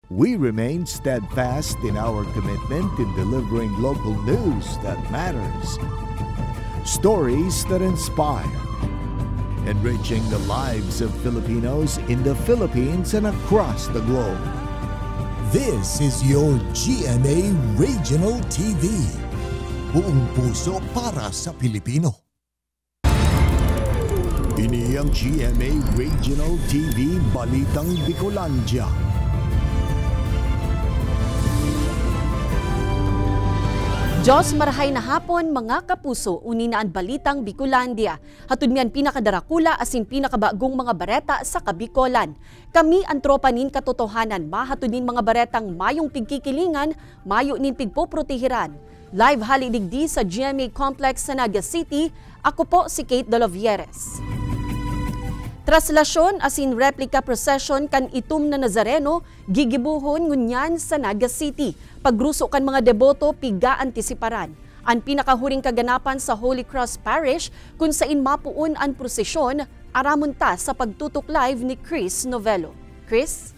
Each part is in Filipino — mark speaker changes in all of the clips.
Speaker 1: We remain steadfast in our commitment in delivering local news that matters. Stories that inspire. Enriching the lives of Filipinos in the Philippines and across the globe.
Speaker 2: This is your GMA Regional TV. Buong puso para sa Pilipino. Ini ang GMA Regional TV Balitang Bicolandia.
Speaker 3: Diyos marahay na hapon mga kapuso, unina ang Balitang Bicolandia. Hatod miyan pinakadarakula asin pinakabagong mga bareta sa Kabikolan. Kami ang tropa nin katotohanan, mahatod nin mga baretang mayong pigkikilingan, mayo nin pigpoprotehiran. Live halidigdi sa GMA Complex sa Naga City, ako po si Kate Dolovieres. Traslasyon asin replica procession kan itum na Nazareno gigibuhon ngunyan sa Naga City. Pagruso kan mga deboto piga antisiparan. Ang pinakahuring kaganapan sa Holy Cross Parish kung saan mapuon ang prosesyon aramon ta sa pagtutok live ni Chris Novello. Chris?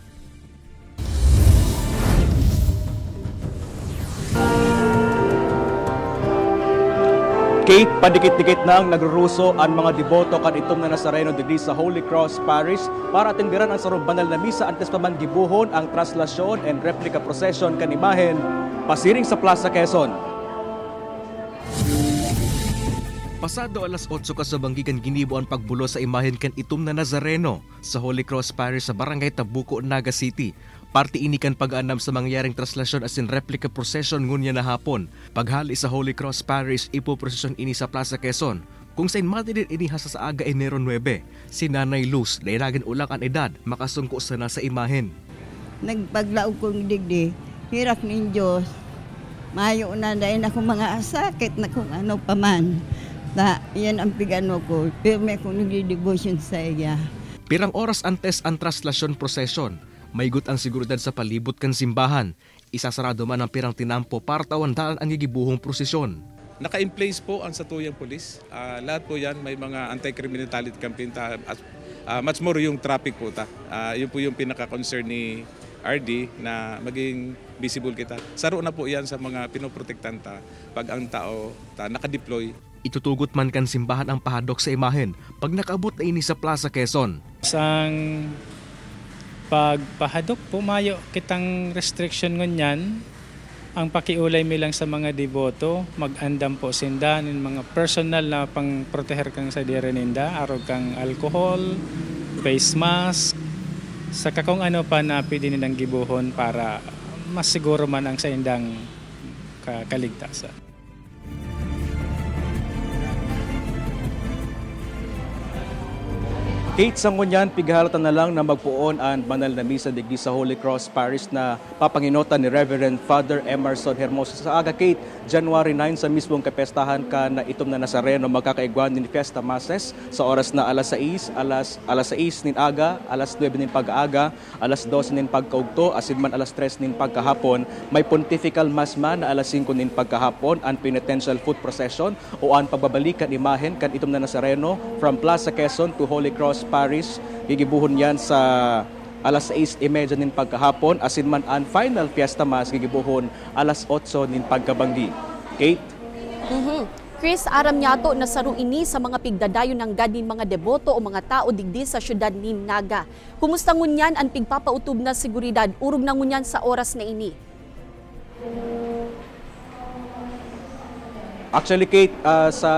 Speaker 4: Kate, padikit-dikit nang nagruruso ang mga deboto kan itom na Nazareno digdi sa Holy Cross Parish para atenderan ang sarong banal na misa antes pa man gibuhon ang traslasyon and replica procession kan imahen pasiring sa Plaza Quezon. Pasado alas 8 kasabanggi kan ginibo ang pagbulo sa imahen kan itom na Nazareno sa Holy Cross Parish sa Barangay Tabuco, Naga City. Parti ini kan pag-anam sa mangyaring traslasyon asin replica procession ngunya na hapon. Paghali sa Holy Cross Parish, ipoprosesyon ini sa Plaza Quezon. Kung saan matidin ini hasa sa aga Enero 9, si Nanay Luz, lainagin ulak ang edad, makasungko sana sa imahen.
Speaker 5: Nagpaglaog kong digdi, hirak ng Diyos. Mayo na dahil ako mga sakit na kung ano pa man. Yan ang pigano ko, pero may kong nagdi-devotion sa iya.
Speaker 4: Pirang oras antes ang traslasyon procession. Maygut ang seguridad sa palibot kan simbahan. Isasarado man ang pirang tinampo para tawandalan ang gigibuhong prosesyon.
Speaker 6: Naka-in place po ang satuyang polis. Lahat po yan may mga anti-criminality campaign. Much more yung traffic po. Yun po yung pinaka-concern ni RD na maging visible kita. Saro na po yan sa mga pinoprotektan pag ang tao naka-deploy.
Speaker 4: Itutugot man kan simbahan ang pahadok sa imahen pag nakaabot na ini sa Plaza Quezon.
Speaker 7: Sang pagpahadok po mayo kitang restriction ngunyan ang pakiulay mi lang sa mga deboto mag-andam po sinda ng mga personal na pang proteher kang sa direninda arog kang alcohol, face mask sa kakong ano pa na pwede nilang gibuhon para mas siguro man ang sa indang kaligtasan.
Speaker 4: Kate, sa ngunyan, pighalatan na lang na magpuon ang banal na misa digdi sa Holy Cross Parish na papanginota ni Reverend Father Emerson Hermoso. Sa aga, Kate, January 9 sa mismong kapestahan ka na itom na Nazareno magkakaigwan ni Fiesta Masses sa oras na alas 6, alas 6 nin aga, alas 9 nin pag-aaga, alas 12 nin pagkaugto, asin man alas 3 nin pagkahapon. May pontifical mass man na alas 5 nin pagkahapon, ang penitential foot procession o ang pagbabalikan imahen kan itom na Nazareno from Plaza Quezon to Holy Cross Parish. Gigibuhon yan sa alas 6:30 nin pagkahapon, asin man ang final fiesta mass gigibuhon alas 8 nin pagkabanggi. Kate?
Speaker 3: Chris, aram niyato na saro ini sa mga pigdadayon ng gadin mga deboto o mga tao digdi sa syudad ni Naga. Kumusta ngunyan ang pigpapautob na seguridad urog na ngunyan sa oras na ini?
Speaker 4: Actually, Kate, sa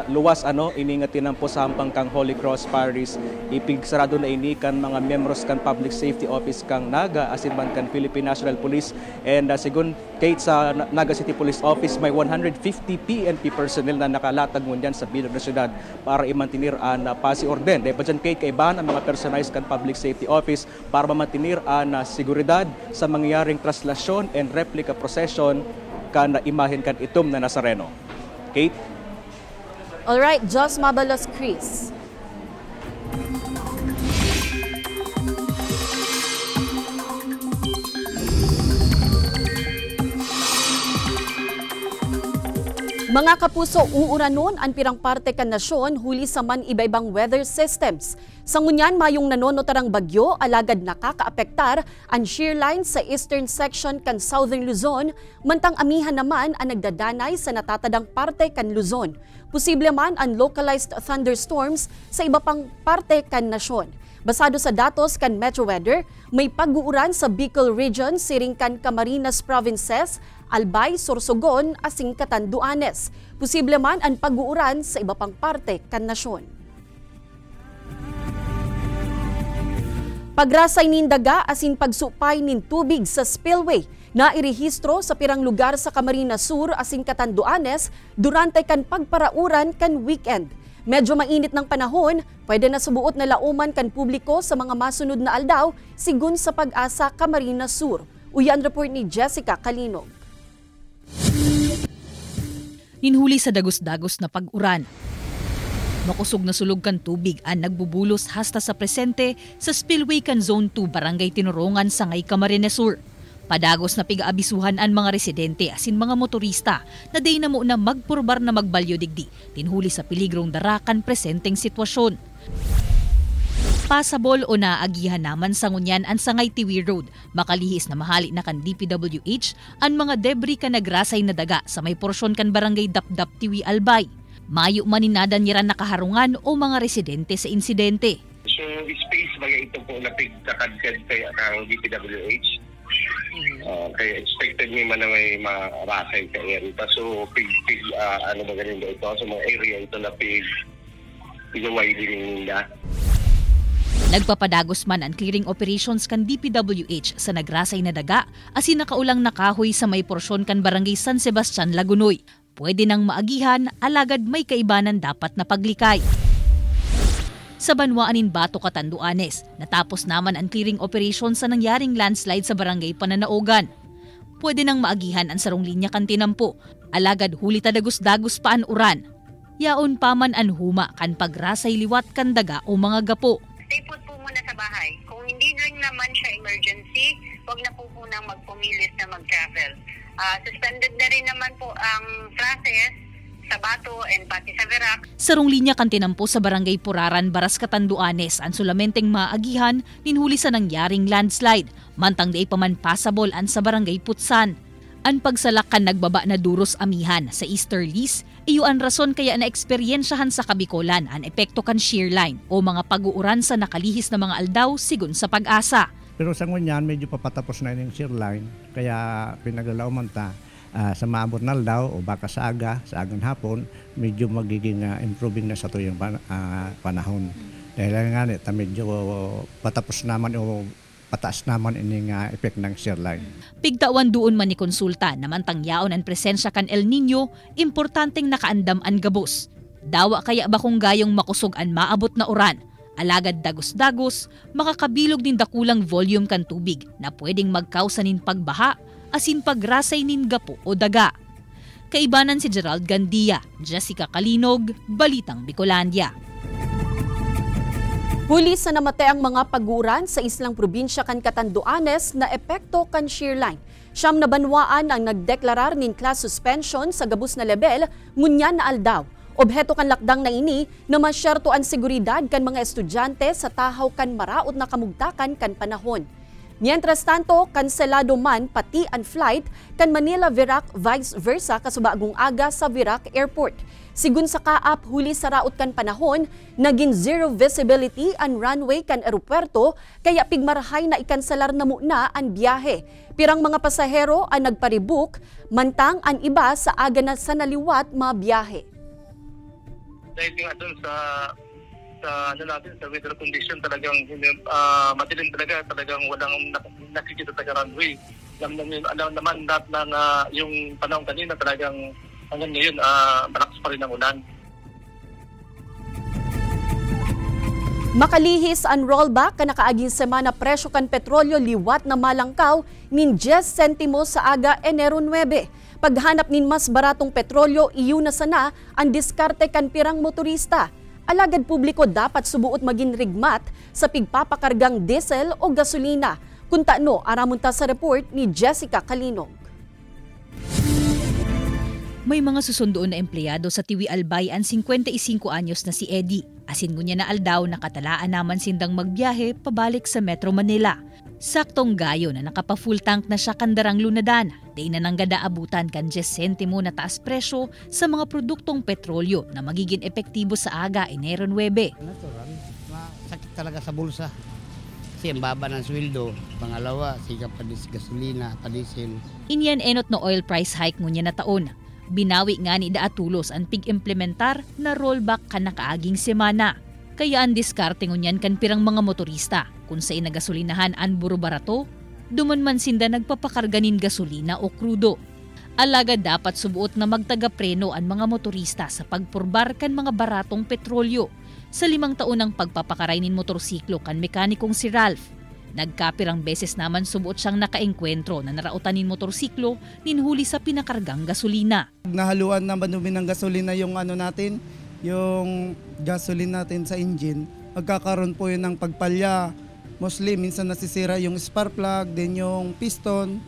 Speaker 4: luwas iningatin po sa hampang kang Holy Cross Parish, ipigsarado na ini kan mga membros kan Public Safety Office kang Naga, asin man kan Philippine National Police. And sigun, Kate, sa Naga City Police Office, may 150 PNP personnel na nakalatag ngunyan sa bilog na syudad para imantinir ang pasi-orden. Dahil pa dyan, Kate, kaibahan ang mga personalized kan Public Safety Office para mamantinir ang seguridad sa mangyaring traslasyon and replica procession kan imahen kan itom na Nazareno. Kate?
Speaker 3: Alright, Jos Mabalos, Chris. Mga kapuso, uuranon ang pirang parte kan nasyon huli sa man iba-ibang weather systems. Sa ngunyan, mayong nanonotarang bagyo, alagad nakakaapektar ang shear line sa eastern section kan Southern Luzon, mantang amihan naman ang nagdadanay sa natatadang parte kan Luzon. Posible man ang localized thunderstorms sa iba pang parte kan nasyon. Basado sa datos kan Metro Weather, may pag-uuran sa Bicol Region, siring kan Camarines Provinces, Albay, Sorsogon, asing Catanduanes. Posible man ang pag-uuran sa iba pang parte kan nasyon. Pagrasay nin daga asin pagsupay nin tubig sa spillway na irehistro sa pirang lugar sa Camarines Sur asin Catanduanes durante kan pagparauran kan weekend. Medyo mainit ng panahon, pwede na subuot na lauman kan publiko sa mga masunod na aldaw sigun sa Pag-asa Camarines Sur. Uyan report ni Jessica Calinog.
Speaker 8: Ninhuli sa dagos-dagos na pag-uran. Makusog na sulog kan tubig ang nagbubulos hasta sa presente sa spillway kan Zone 2 Barangay Tinurongan sa ngay Camarines Sur. Padagos na pigaabisuhan ang mga residente asin mga motorista na day na mo na magpurbar na magbalyo digdi, tinhuli sa peligrong darakan presenteng sitwasyon. Pasabol o naagihan naman sa ngunyan ang Sangay Tiwi Road, makalihis na mahali na kan DPWH ang mga debris ka nagrasay na daga sa may porsyon kan Barangay Dapdap Tiwi Albay. Mayo maninadan niran nakaharungan o mga residente sa insidente.
Speaker 9: So space ba ito po napig sa kadkad kaya ang DPWH? Kaya expected may man na may marasay sa area. So ano ba ganun ito? So mga area ito na pinumay din nila.
Speaker 8: Nagpapadagos man ang clearing operations kan DPWH sa nagrasay na daga asin nakaulang nakahoy sa may porsyon kan Barangay San Sebastian, Lagunoy. Pwede nang maagihan, alagad may kaibanan dapat na paglikay. Sa Banwaanin, Bato, Catanduanes, natapos naman ang clearing operation sa nangyaring landslide sa Barangay Pananaogan. Pwede nang maagihan ang sarong linya kan Tinampo, alagad huli tadagos-dagos pa ang uran. Yaon pa man ang huma kan pagrasay liwat kan daga o mga gapo.
Speaker 10: Stay put po muna sa bahay. Kung hindi rin naman siya emergency, wag na po munang magpumilis na mag-travel. Suspended na rin naman po ang classes sa Bato and pati sa Verac.
Speaker 8: Sarong linya kan Tinampo sa Barangay Puraran, Baras, Catanduanes, ang sulamenteng maagihan ninhuli sa nangyaring landslide. Mantang di pa man pasabol an sa Barangay Putsan. Ang pagsalak kan nagbaba na duros amihan sa Easterlies, iyo ang rason kaya na eksperyensyahan sa Kabikolan ang epekto kan shear line o mga pag-uuran sa nakalihis na mga aldaw sigun sa Pag-asa.
Speaker 11: Pero sa ngunyan, medyo papatapos na yung shear line, kaya pinaglalaw man ta sa maabot na aldaw o baka sa agang hapon, medyo magiging improving na sa tuyong panahon. Dahil nga nito, medyo patapos naman o pataas naman ining effect ng shear line.
Speaker 8: Pigtawan doon man ni konsulta naman tangyaon ang presensya kan El Nino, importanteng nakaandam ang gabos. Dawa kaya ba kung gayong makusog ang maabot na uran? Alagad dagos-dagos, makakabilog din dakulang volume kan tubig na pwedeng magkausa nin pagbaha, asin pagrasay nin gapo o daga. Kaibanan si Gerald Gandia, Jessica Calinog, Balitang Bicolandia.
Speaker 3: Huli sa namatay ang mga pag-uuran sa islang probinsya kan Catanduanes na epekto kan shear line. Siyam na banwaan ang nagdeklarar nin class suspension sa gabus na level ngunyan na aldaw. Obheto kan lakdang na ini na masyerto ang seguridad kan mga estudyante sa tahaw kan maraot na kamugtakan kan panahon. Mientras tanto, kanselado man pati ang flight kan Manila-Verac vice versa kasubagong aga sa Verac Airport. Sigun sa kaap huli sa raot kan panahon, naging zero visibility ang runway kan aeropuerto kaya pigmarahay na ikanselar na muna ang biyahe. Pirang mga pasahero ang nagparibuk, mantang ang iba sa aga na sa naliwat mabiyahe.
Speaker 9: Dahil nga doon sa weather condition talagang madilim talagang walang nakikita talaga runway. Alam naman lahat ng yung panahon kanina talagang hanggang ngayon malakas pa rin ang ulan.
Speaker 3: Makalihis ang rollback ka nakaaging semana presyo kan petrolyo liwat na malangkaw nin 10 sentimos sa aga Enero 9. Paghanap nin mas baratong petrolyo, iyo na sana ang diskarte kan pirang motorista. Alagad publiko dapat subuot maging rigmat sa pigpapakargang diesel o gasolina. Kung taano, aramunta sa report ni Jessica Calinog.
Speaker 8: May mga susundoon na empleyado sa Tiwi Albay ang 55 anyos na si Eddie. Asin ngunya na aldaw nakatalaan naman sindang magbiyahe pabalik sa Metro Manila. Saktong gayo na nakapa-full tank na siya kandarang lunadan. Day na nang gada abutan kan 10 sentimo na taas presyo sa mga produktong petrolyo na magiging epektibo sa aga Enero 9.
Speaker 12: Natural, sakit talaga sa bulsa. Kasi ang baba ng sweldo. Pangalawa, siga pa gasolina, padiesel.
Speaker 8: Inyan enot na oil price hike ngunya na taon. Binawi nga ni Daatulos ang pig-implementar na rollback kan nakaaging semana. Kaya ang diskarte ngunyan kan pirang mga motorista kung sa inagasolinahan an buro barato, duman man sinda nagpapakarganin gasolina o krudo. Alaga dapat subuot na magtaga-preno ang mga motorista sa pagpurbar kan mga baratong petrolyo. Sa 5 taon ng pagpapakaray nin motorsiklo kan mekanikong si Ralph, nagkapirang beses naman subuot siyang nakaengkwentro na naraotanin motorsiklo ninhuli sa pinakargang gasolina.
Speaker 13: Nahaluan na madumi ng gasolina yung natin, yung gasoline natin sa engine. Magkakaroon po yun ng pagpalya. Mostly minsan nasisira yung spark plug, din yung piston,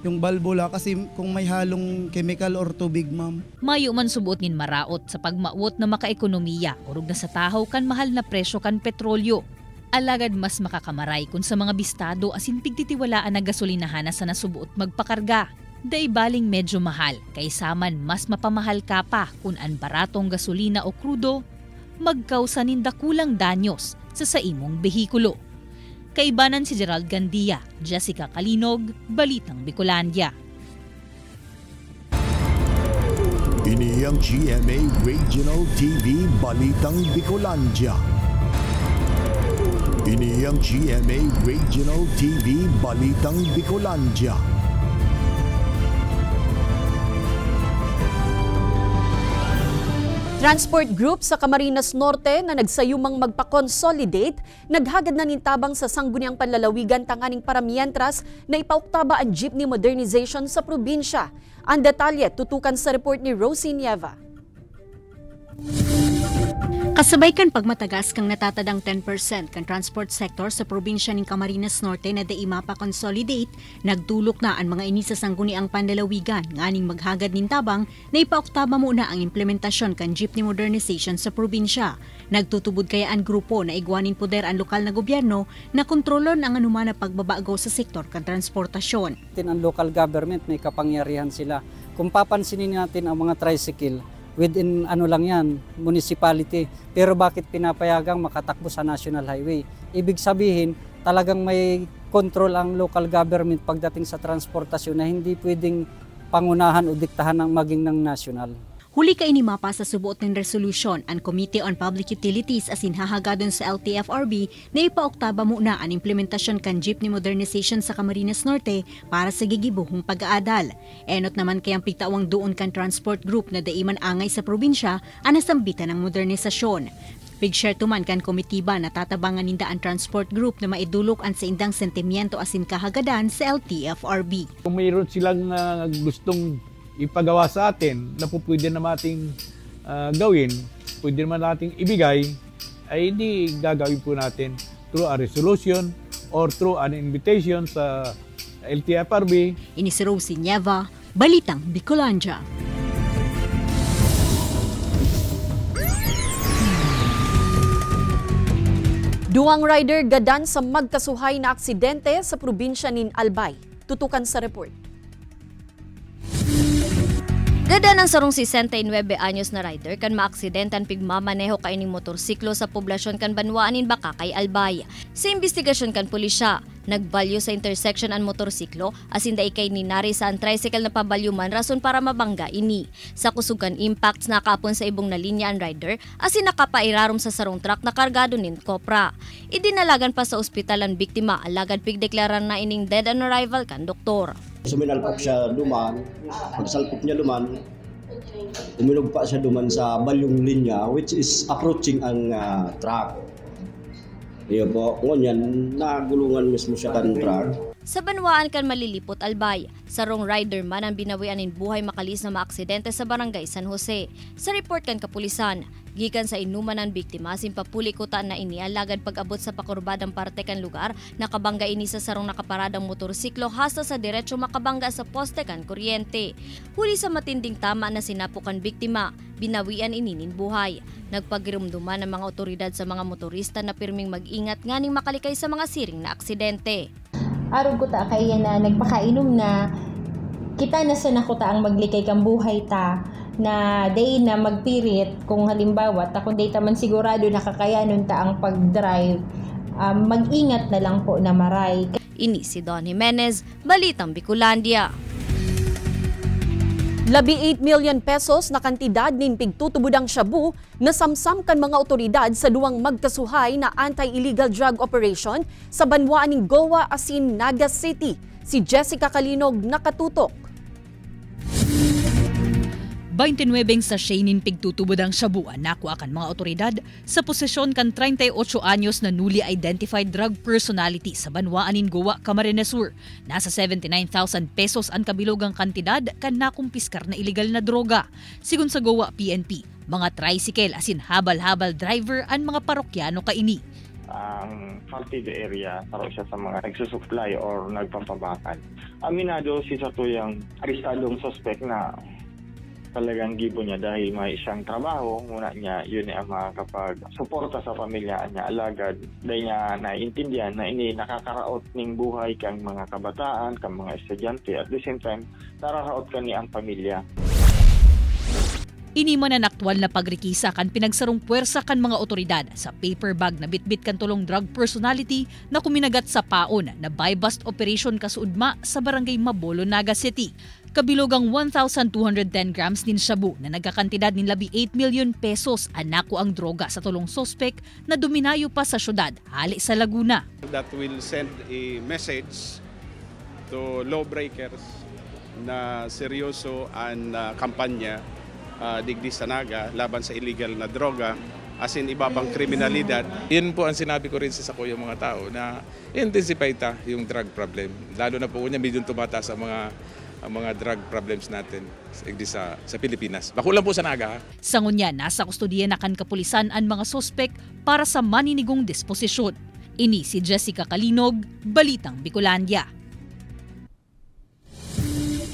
Speaker 13: yung balbula kasi kung may halong chemical or tubig, ma'am.
Speaker 8: Mayo man subuot nin maraot sa pagmaot na makaekonomiya urog na sa tahaw kan mahal na presyo kan petrolyo. Alagad mas makakamaray kung sa mga bistado asin pigtitiwalaan na gasolinahan na sa nasubuot magpakarga. Day baling medyo mahal, kaysaman mas mapamahal ka pa kung an baratong gasolina o krudo, magkausa ninda kulang danyos sa imong behikulo. Kaibanan si Gerald Gandia, Jessica Kalinog, Balitang Bicolandia.
Speaker 2: Ini ang GMA Regional TV Balitang Bicolandia. Ini ang GMA Regional TV Balitang Bicolandia.
Speaker 3: Transport Group sa Camarines Norte na nagsayumang magpa-consolidate, naghagad na nintabang sa sangguniang panlalawigan tanganing para mientras na ipauktaba ang jeepney modernization sa probinsya. Ang detalye tutukan sa report ni Rosie Nieva.
Speaker 14: Kasabay kan pagmatagas kang natatadang 10% kan transport sector sa probinsya ng Camarines Norte na dai mapa-consolidate, nagdulok na ang mga ini sa sangguniang panlalawigan nganing maghagad nin tabang na ipauktaba muna ang implementasyon kan jeepney modernization sa probinsya. Nagtutubod kaya ang grupo na igwanin poder ang lokal na gobyerno na kontrolon ang anuman na pagbabago sa sektor kan transportasyon.
Speaker 15: Ang local government may kapangyarihan sila. Kung papansinin natin ang mga tricycle, within lang yan, municipality. Pero bakit pinapayagang makatakbo sa national highway? Ibig sabihin, talagang may control ang local government pagdating sa transportasyon na hindi pwedeng pangunahan o diktahan ng maging ng national.
Speaker 14: Huli ka inimapa sa subuot ng resolution ang Committee on Public Utilities asin hahagadon sa LTFRB na ipauktaba muna ang implementasyon kan jeepney modernization sa Camarines Norte para sa gigibuhong pag-aadal. Enot naman kayang pigtawang doon kan transport group na daiman angay sa probinsya ang nasambitan ng modernisasyon. Pig-share tuman kan komitiba na tatabangan ninda ang transport group na maidulok ang sa indang sentimiento asin kahagadan sa LTFRB.
Speaker 16: Kung mayroon silang gustong ipagawa sa atin na po pwede naman ating gawin, pwede naman nating ibigay, ay hindi gagawin po natin through a resolution or through an invitation sa LTFRB.
Speaker 14: Ini si Rosie Nieva, Balitang Bicolandia.
Speaker 3: Duwang rider gadan sa magkasuhay na aksidente sa probinsya nin Albay. Tutukan sa report.
Speaker 17: Gada ng sarong 69 anyos na rider kan maaksidentan pigmamaneho kay ning motorsiklo sa poblasyon kan Banwaanin Bakakay, Albay. Sa investigasyon kan pulisya, nagbalyo sa intersection ang motorsiklo asin da ikay ninari sa ang tricycle na pabalyuman rason para mabangga ini. Sa kusugan impacts nakapon sa ibong na linya ang rider asin nakapairarom sa sarong truck na kargado nin kopra. Idinalagan pa sa ospital ang biktima alagad pigdeklaran na ining dead on arrival kan doktor.
Speaker 18: Suminalpok siya duman, pagsalpok niya duman, uminog pa siya duman sa balyong linya which is approaching ang truck. Iyo po, ngunyan, nagulungan mismo siya kan truck.
Speaker 17: Sa Banwaan kan Malilipot, Albay, sarong rider man ang binawian in buhay makalis na maaksidente sa barangay San Jose. Sa report kan kapulisan, Gikan sa inuman ng biktima, simpapuli kutaan na ini alagad pag-abot sa pakurbadang parte kan lugar, nakabangga ini sa sarong nakaparadang motorsiklo hasta sa diretso makabangga sa poste kan kuryente. Huli sa matinding tama na sinapukan biktima, binawian ininin buhay. Nagpagirumduman ng mga otoridad sa mga motorista na pirming mag-ingat nganing makalikay sa mga siring na aksidente.
Speaker 19: Arog ko ta kaya na nagpakainom na kita na sa nakuta ang maglikay kang buhay ta na day na magpirit kung halimbawa ta kung day ta man sigurado nakakayanon ta ang pag-drive, mag-ingat na lang po na maray.
Speaker 17: Ini si Don Jimenez, Balitang Bicolandia.
Speaker 3: 18 million pesos na kantidad nin pigtutubudang shabu na samsam kan mga otoridad sa duwang magkasuhay na anti-illegal drug operation sa banwaan ng Goa asin Naga City. Si Jessica Kalinog nakatutok.
Speaker 8: 29 sa Shainin pigtutubod ang shabuan nakuha kan mga otoridad sa posisyon kan 38 anyos na newly identified drug personality sa banwaanin Goa, Camarines Sur. Nasa 79,000 pesos ang kabilogang kantidad kan nakumpiskar na illegal na droga. Sigun sa Goa PNP, mga tricycle asin habal-habal driver ang mga parokyano kaini.
Speaker 20: Ang Faltid area taro siya sa mga nagsusupply or nagpapabakal. Aminado si sa tuyang arestadong suspect na talagang gibo niya dahil may isang trabaho, muna niya yun ang makakapag-suporta sa pamilya niya alagad. Dahil niya naiintindihan na ini nakakaraot ning buhay kang mga kabataan, kang mga estudyante, at the same time, nararaot ka ni ang pamilya.
Speaker 8: Iniman ang aktwal na pagrikisa kan pinagsarong puwersa kan mga otoridad sa paper bag na bitbit kan tulong drug personality na kuminagat sa paon na buy-bust operation kasuudma sa barangay Mabolo, Naga City. Kabilogang 1,210 grams din shabu na nagkakantidad ng 18 million pesos anako ang droga sa tulong sospek na duminayo pa sa syudad, hali sa Laguna.
Speaker 21: That will send a message to lawbreakers na seryoso ang kampanya digdi sa Naga laban sa illegal na droga as in iba pang kriminalidad.
Speaker 6: Yun po ang sinabi ko rin sa yung mga tao na intensify yung drug problem. Lalo na po niya medyo tumataas ang mga drug problems natin sa Pilipinas. Bakulang po sa Naga.
Speaker 8: Sa ngunya, nasa kustodiya na kan kapulisan ang mga sospek para sa maninigong disposisyon. Ini si Jessica Kalinog, Balitang Bicolandia.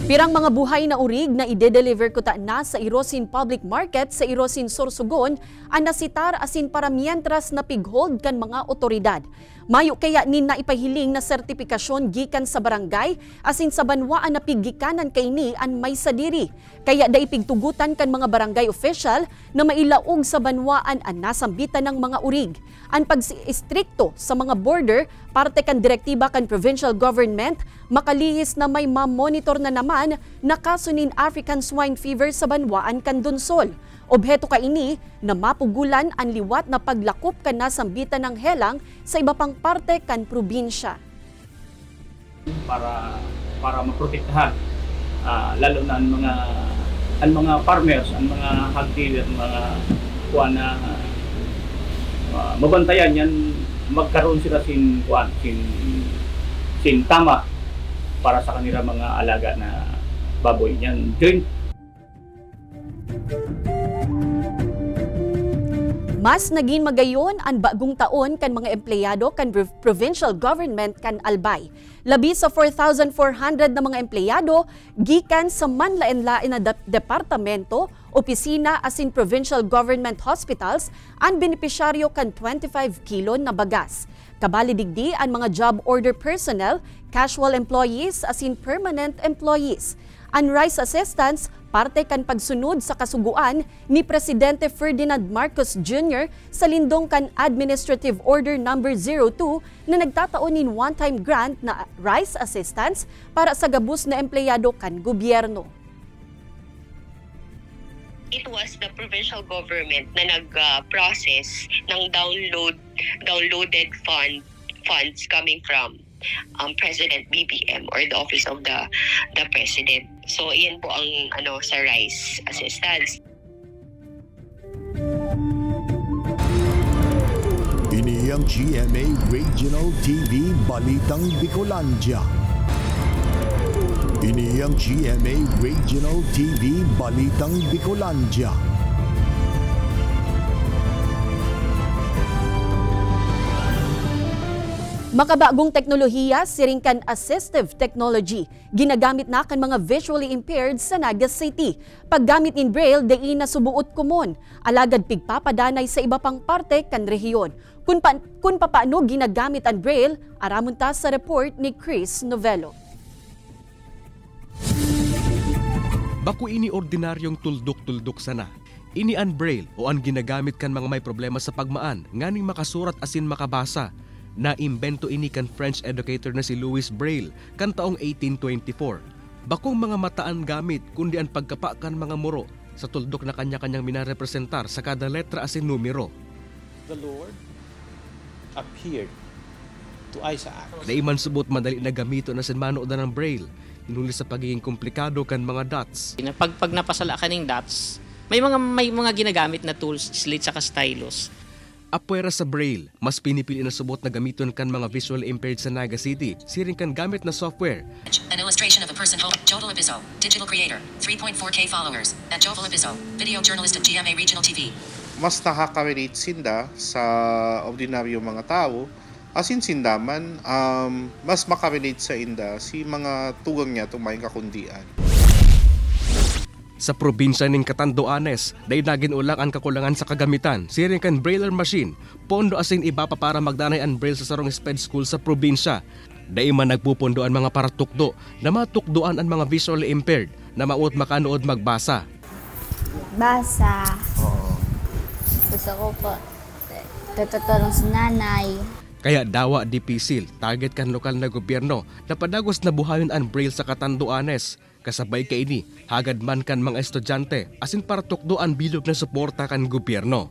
Speaker 3: Pirang mga buhay na urig na ide-deliver kuta na sa Irosin Public Market sa Irosin, Sorsogon ang nasitar asin para mientras na pighold kan mga otoridad. Mayo kaya nin na ipahiling na sertipikasyon gikan sa barangay asin sa banwaan na piggikanan kay ni an may sadiri. Kaya da ipigtugutan kan mga barangay official na mailaog sa banwaan ang nasambitan ng mga urig. Ang pag-istrikto sa mga border parte kan direktiba kan provincial government makalihis na may ma-monitor na naman na kaso nin African swine fever sa banwaan kan Donsol. Obheto ka ini na mapugulan ang liwat na paglakop kan nasambitan ng helang sa iba pang parte kan probinsya.
Speaker 22: Para maprotektahan lalo na ang mga farmers, ang mga hog dealer, mga kuan na mabantayan yan, magkaroon sila sin tama para sa kanila mga alaga na baboy yan.
Speaker 3: Mas naging magayon ang bagong taon kan mga empleyado kan provincial government kan Albay. Labi sa 4,400 na mga empleyado gikan sa manlain-lain na departamento, opisina asin provincial government hospitals ang benepisyaryo kan 25 kilo na bagas. Kabali digdi ang mga job order personnel, casual employees asin permanent employees. Ang rice assistance parte kan pagsunod sa kasuguan ni Presidente Ferdinand Marcos Jr. sa lindong kan Administrative Order No. 02 na nagtataon nin one-time grant na rice assistance para sa gabus na empleyado kan gobyerno.
Speaker 23: It was the provincial government na nag-process ng downloaded funds coming from President BBM or the Office of the President. So, iyan po ang sa rice assistance.
Speaker 2: Ini ang GMA Regional TV Balitang Bicolandia. Ini ang GMA Regional TV Balitang Bicolandia.
Speaker 3: Makabagong teknolohiya, siring kan assistive technology, ginagamit na kan mga visually impaired sa Naga City. Paggamit in Braille, diin na subuot kumon, alagad pigpapadanay sa iba pang parte kan rehiyon. Kung paano ginagamit ang Braille, aramon ta sa report ni Chris Novello.
Speaker 1: Baku ini ordinaryong tuldok-tuldok sana. Ini ang Braille o ang ginagamit kan mga may problema sa pagmaan, nganing makasurat asin makabasa. Na-imbento ini kan French educator na si Louis Braille kan taong 1824. Bakong mga mataan gamit kundi ang pagkapa kan mga muro sa tuldok na kanya-kanyang minarepresentar sa kada letra asin numero.
Speaker 5: The Lord appeared to Isaac.
Speaker 1: Naiman subot madali na gamito na sinmano ng Braille, hinuli sa pagiging komplikado kan mga dots.
Speaker 5: Pag napasala ka ng dots, may mga ginagamit na tools, slate saka stylus.
Speaker 1: Apwera sa Braille, mas pinipili na subot na gamiton kan mga visually impaired sa Naga City, siring kan gamit na software.
Speaker 7: An illustration of a person Jovel Abizo, digital creator, 3.4K followers, at Jovel Abizo, video journalist at GMA Regional TV.
Speaker 24: Mas nakaka-relate sinda sa ordinaryo mga tao, asin sindaman, mas makarelate sa inda si mga tugang niya tumayin kakundian.
Speaker 1: Sa probinsya ng Catanduanes, dahil naging ulang ang kakulangan sa kagamitan, siring kan Brailler machine, pondo asin iba pa para magdanay ang Braille sa sarong SPED school sa probinsya. Dahil man nagpupondo ang mga paratukdo na matukdoan ang mga visually impaired na maut makanood magbasa.
Speaker 25: Basa. Gusto ko po tutulong sa nanay.
Speaker 1: Kaya dawa di pisil, target kan lokal na gobyerno na padagos na buhayon ang Braille sa Catanduanes. Kasabay kay ini, hagad man kan mga estudyante, asin para tukdoan bilog na suporta kan gobyerno.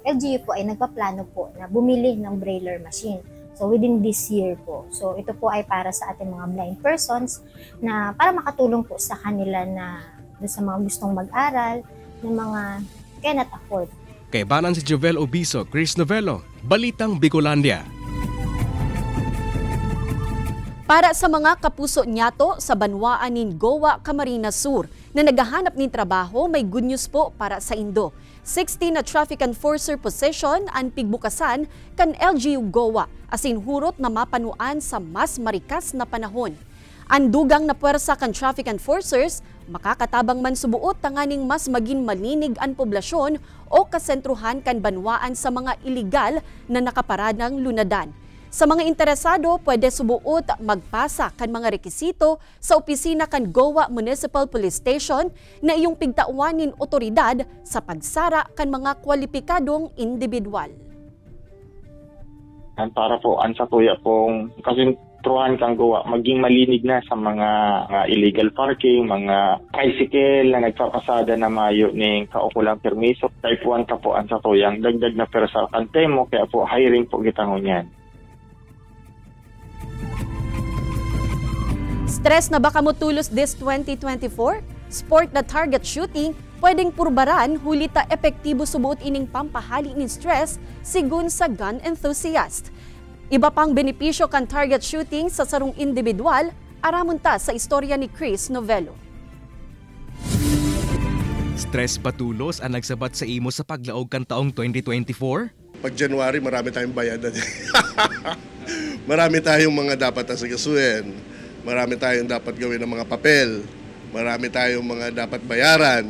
Speaker 25: LGU po ay nagpaplano po na bumili ng Brailler machine. So within this year po. So ito po ay para sa ating mga blind persons na para makatulong po sa kanila na sa mga gustong mag-aral, ng mga cannot afford.
Speaker 1: Kay banan si Jovel Obiso, Chris Novello, Balitang Bicolandia.
Speaker 3: Para sa mga kapuso nyato sa banwaan nin Gowa, Camarines Sur na naghahanap ng trabaho, may good news po para sa Indo. 16 na traffic enforcer position ang pigbukasan kan LGU Gowa asin hurot na mapanuan sa mas marikas na panahon. Ang dugang na puwersa kan traffic enforcers, makakatabang man subuot tanganing mas maging malinig ang poblasyon o kasentruhan kan banwaan sa mga iligal na nakaparadang lunadan. Sa mga interesado, pwede subuot magpasa kan mga rekisito sa opisina kan Gowa Municipal Police Station na iyong pigtauanin otoridad sa pagsara kan mga kwalipikadong individual.
Speaker 20: Para po ang satuya pong kasintruhan kang Gowa, maging malinig na sa mga illegal parking, mga tricycle na nagpapasada na mayo ng kaukulang permiso. Type 1 ka po ang satuyang dagdag na persa kantemo, kaya po hiring po gitangon yan.
Speaker 3: Stress na baka motulos this 2024? Sport na target shooting, pwedeng purbaran huli ta epektibo subuot ining pampahali nin stress sigun sa gun enthusiast. Iba pang benepisyo kan target shooting sa sarong individual, aramon ta sa istorya ni Chris Novello.
Speaker 1: Stress patulos ang nagsabat sa imo sa paglaog kan taong 2024?
Speaker 26: Pag January, marami tayong bayadan. Marami tayong mga dapat asigasuhin. Marami tayong dapat gawin ng mga papel. Marami tayong mga dapat bayaran.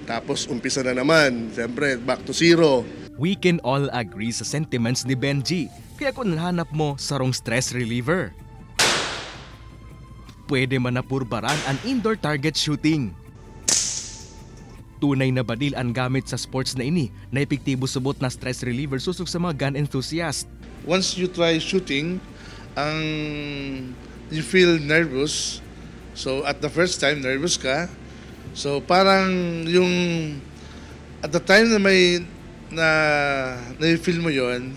Speaker 26: Tapos umpisa na naman. Siyempre, back to zero.
Speaker 1: We can all agree sa sentiments ni Benji. Kaya kung nahanap mo sarong stress reliever, pwede man na purbaran ang indoor target shooting. Tunay na badil ang gamit sa sports na ini na epektibo subot na stress reliever susog sa mga gun enthusiast.
Speaker 24: Once you try shooting, you feel nervous. So at the first time, nervous ka. So parang yung at the time na na-feel mo yon,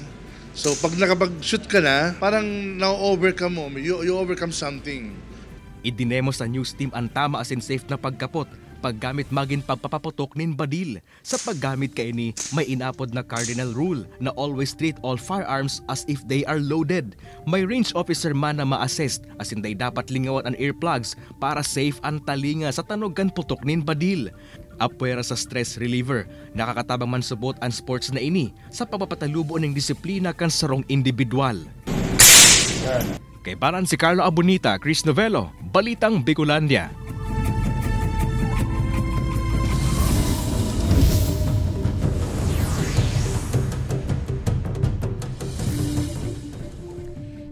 Speaker 24: so pag nakapag-shoot ka na, parang na-overcome mo, you overcome something.
Speaker 1: Idinemo sa news team ang tama asin safe na pagkapot, paggamit maging pagpapaputok nin badil. Sa paggamit kay ni, may inapod na cardinal rule na always treat all firearms as if they are loaded. May range officer man na ma-assist asin day dapat lingawan ang earplugs para safe ang talinga sa tanog kan putok nin badil. Apwera sa stress reliever, nakakatabang man subot ang sports na ini sa pagpapatalubo ng disiplina kan sarong individual. Kay Baran si Carlo Abonita, Chris Novello, Balitang Bicolandia.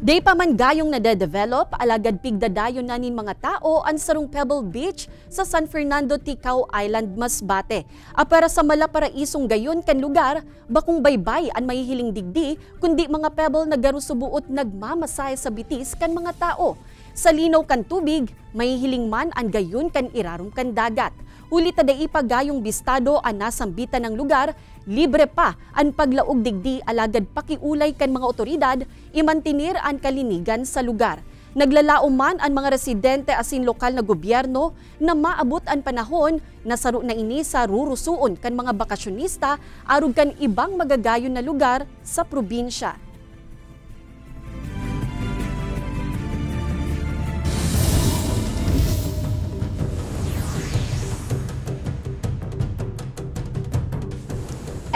Speaker 3: Day pa man gayong nade-develop, alagad pigdadayon na nin mga tao ang sarong Pebble Beach sa San Fernando, Ticao Island, Masbate. Para sa malaparaisong gayon kan lugar, bakong baybay ang mahihiling digdi, kundi mga pebble na garusubuot nagmamasay sa bitis kan mga tao. Sa linaw kan tubig, mahihiling man ang gayon kan irarom kan dagat. Huli taday ipagayong bistado ang nasambitan ng lugar, libre pa ang paglaog digdi alagad pakiulay kan mga otoridad, imantinir ang kalinigan sa lugar. Naglalaom man ang mga residente asin lokal na gobyerno na maabot ang panahon na saro na ini sa rurusuon kan mga bakasyonista arug kan ibang magagayon na lugar sa probinsya.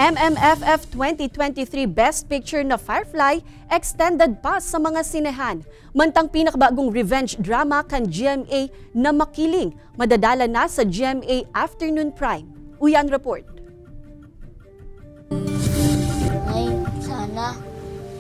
Speaker 3: MMFF 2023 Best Picture na Firefly extended pa sa mga sinehan. Mantang pinakabagong revenge drama kan GMA na Makiling, madadala na sa GMA Afternoon Prime. Uyan Report.
Speaker 4: Ay, sana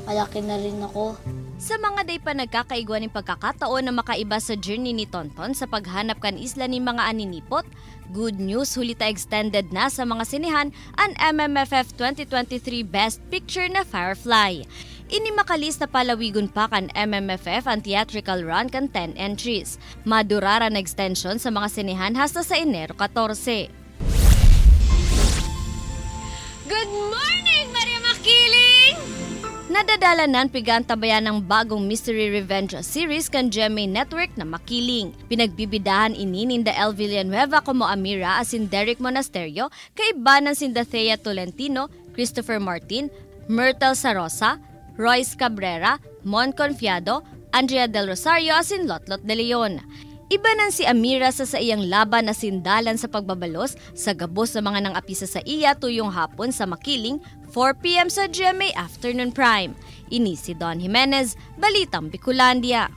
Speaker 4: malaki na rin ako.
Speaker 17: Sa mga day pa nagkakaigwan ng pagkakataon na makaiba sa journey ni Tonton sa paghanap kan isla ni mga aninipot, good news hulita extended na sa mga sinehan ang MMFF 2023 Best Picture na Firefly. Ini makalis na palawigon pa kan MMFF ang theatrical run kan 10 entries. Madurara na extension sa mga sinehan hasta sa Enero 14. Good morning, Maria Makiling! Nadadala nan pigantabayan ng bagong Mystery Revenge series kan GMA Network na Makiling. Pinagbibidahan ini ninda El Villanueva como Amira asin Derek Monasterio, kaibanan sinda Thea Tolentino, Christopher Martin, Myrtle Sarosa, Royce Cabrera, Mon Confiado, Andrea Del Rosario asin Lotlot de Leon. Iba nan si Amira sa iyang laban na sindalan sa pagbabalos sa gabos ng mga nangapisa sa iya tuyong hapon sa Makiling, 4 p.m. sa GMA Afternoon Prime. Ini si Don Jimenez, Balitang Bicolandia.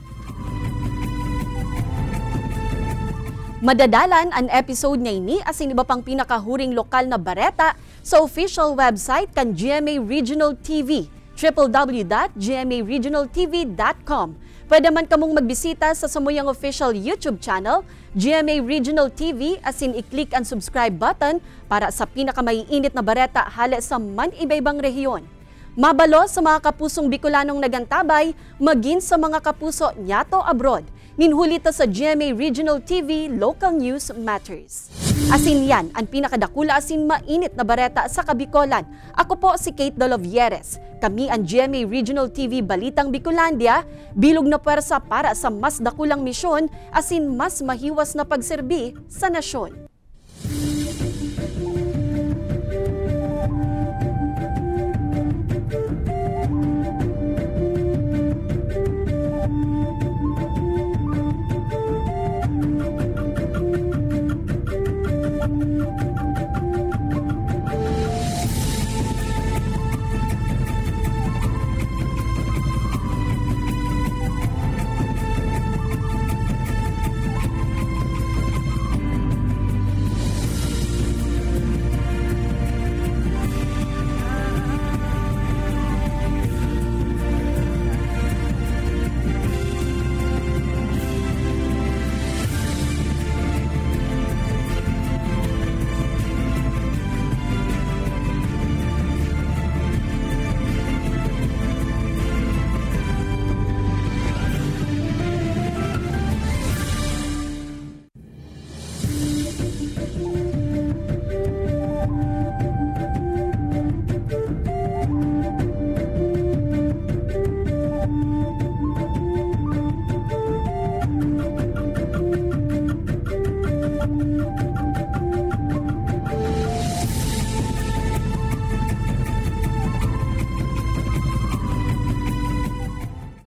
Speaker 3: Madadalan ang episode niya ini asin iba pang pinakahuring lokal na bareta sa official website kan GMA Regional TV, www.gmaregionaltv.com. Pwede man kamong magbisita sa samuyang official YouTube channel, GMA Regional TV, asin i-click ang subscribe button para sa pinakamaiinit na bareta hala sa man-ibaybang rehiyon. Mabalo sa mga kapusong Bicolanong nagantabay, maging sa mga kapuso nyato abroad. Ninhulita sa GMA Regional TV, Local News Matters. Asin yan ang pinakadakula asin mainit na bareta sa Kabikolan. Ako po si Kate Dolovieres. Kami ang GMA Regional TV Balitang Bicolandia, bilog na pwersa para sa mas dakulang misyon asin mas mahiwas na pagserbi sa nasyon.